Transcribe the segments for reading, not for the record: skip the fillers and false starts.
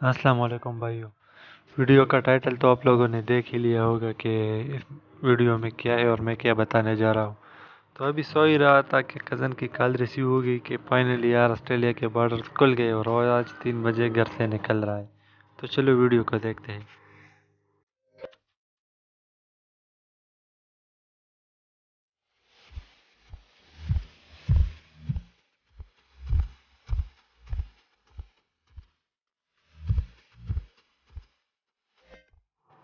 अस्सलाम वालेकुम भाइयों। वीडियो का टाइटल तो आप लोगों ने देख ही लिया होगा कि इस वीडियो में क्या है और मैं क्या बताने जा रहा हूँ। तो अभी सो ही रहा था कि कज़न की कॉल रिसीव हो गई कि फाइनली यार ऑस्ट्रेलिया के बॉर्डर खुल गए और वो आज 3 बजे घर से निकल रहा है। तो चलो वीडियो को देखते हैं।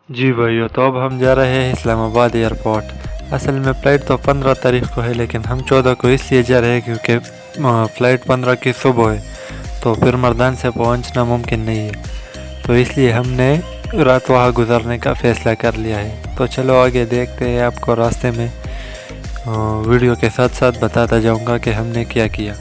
जी भाइयों, तो अब हम जा रहे हैं इस्लामाबाद एयरपोर्ट। असल में फ़्लाइट तो 15 तारीख को है, लेकिन हम 14 को इसलिए जा रहे हैं क्योंकि फ़्लाइट 15 की सुबह है, तो फिर मर्दान से पहुंचना मुमकिन नहीं है। तो इसलिए हमने रात वहाँ गुजारने का फ़ैसला कर लिया है। तो चलो आगे देखते हैं। आपको रास्ते में वीडियो के साथ साथ बताता जाऊंगा कि हमने क्या किया।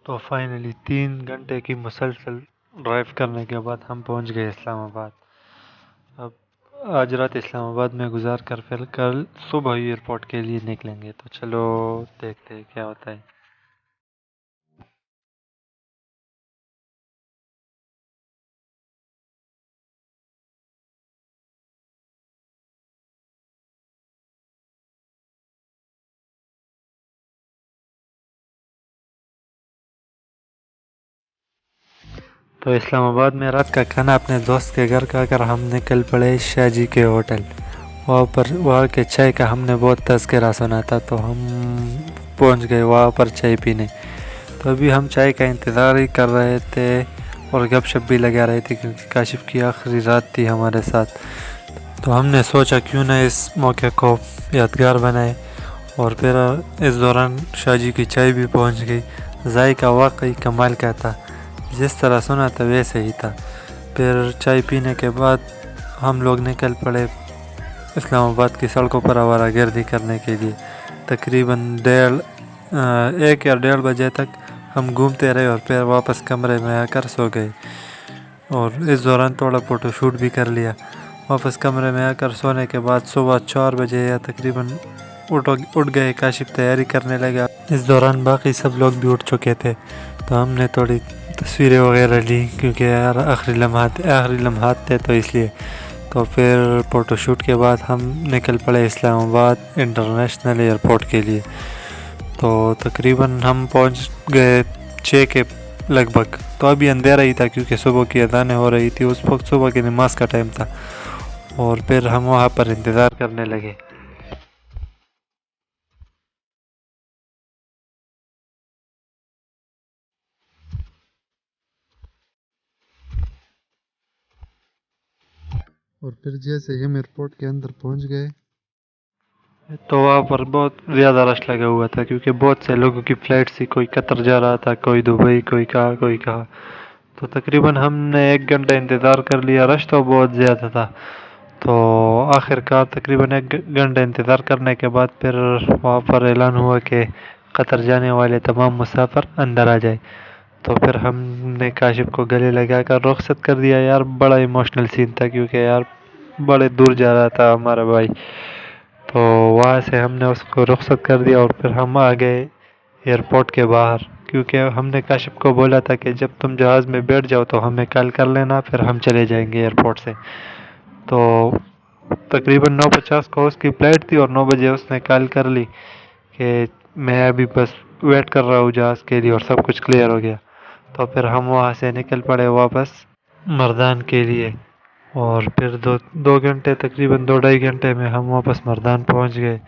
तो फाइनली 3 घंटे की मुसलसल ड्राइव करने के बाद हम पहुंच गए इस्लामाबाद। अब आज रात इस्लामाबाद में गुजार कर फिर कल सुबह एयरपोर्ट के लिए निकलेंगे। तो चलो देखते हैं क्या होता है। तो इस्लामाबाद में रात का खाना अपने दोस्त के घर खाकर हम निकल पड़े शाहजी के होटल। वहाँ के चाय का हमने बहुत तज़किरा सुना था, तो हम पहुँच गए वहाँ पर चाय पीने। तो अभी हम चाय का इंतज़ार ही कर रहे थे और गपशप भी लगा रहे थे क्योंकि काशिफ की आखिरी रात थी हमारे साथ। तो हमने सोचा क्यों ना इस मौके को यादगार बनाए। और फिर इस दौरान शाहजी की चाय भी पहुँच गई। जायका वाकई कमाल का था, जिस तरह सुना था वैसे ही था। फिर चाय पीने के बाद हम लोग निकल पड़े इस्लामाबाद की सड़कों पर आवारागर्दी करने के लिए। तकरीबन 1 या 1:30 बजे तक हम घूमते रहे और फिर वापस कमरे में आकर सो गए। और इस दौरान थोड़ा फ़ोटोशूट भी कर लिया। वापस कमरे में आकर सोने के बाद सुबह 4 बजे या तकरीबन उठ गए। काशिफ तैयारी करने लगा। इस दौरान बाकी सब लोग भी उठ चुके थे, तो हमने थोड़ी तस्वीरें वगैरह ली क्योंकि यार आखिरी लम्हात थे, तो इसलिए। तो फिर फ़ोटोशूट के बाद हम निकल पड़े इस्लामाबाद इंटरनेशनल एयरपोर्ट के लिए। तो तकरीबन हम पहुंच गए 6 के लगभग। तो अभी अंधेरा ही था क्योंकि सुबह की अज़ानें हो रही थी। उस वक्त सुबह की नमाज का टाइम था। और फिर हम वहाँ पर इंतज़ार करने लगे। और फिर जैसे ही हम एयरपोर्ट के अंदर पहुंच गए, तो वहाँ पर बहुत ज़्यादा रश लगा हुआ था क्योंकि बहुत से लोगों की फ़्लाइट थी। कोई कतर जा रहा था, कोई दुबई, कोई कहाँ कोई कहाँ। तो तकरीबन हमने 1 घंटा इंतज़ार कर लिया। रश तो बहुत ज़्यादा था। तो आखिरकार तकरीबन 1 घंटा इंतज़ार करने के बाद फिर वहाँ पर ऐलान हुआ कि कतर जाने वाले तमाम मुसाफिर अंदर आ जाए। तो फिर हमने काशिफ को गले लगाकर रुखसत कर दिया। यार बड़ा इमोशनल सीन था क्योंकि यार बड़े दूर जा रहा था हमारा भाई। तो वहाँ से हमने उसको रुखसत कर दिया और फिर हम आ गए एयरपोर्ट के बाहर क्योंकि हमने काशिफ को बोला था कि जब तुम जहाज़ में बैठ जाओ तो हमें कॉल कर लेना, फिर हम चले जाएंगे एयरपोर्ट से। तो तकरीबन 9:50 को उसकी फ़्लाइट थी और 9 बजे उसने कॉल कर ली कि मैं अभी बस वेट कर रहा हूँ जहाज़ के लिए और सब कुछ क्लियर हो गया। तो फिर हम वहाँ से निकल पड़े वापस مردان کے لیے، اور پھر دو گھنٹے، تقریباً 2 ڈھائی گھنٹے میں ہم واپس مردان پہنچ گئے۔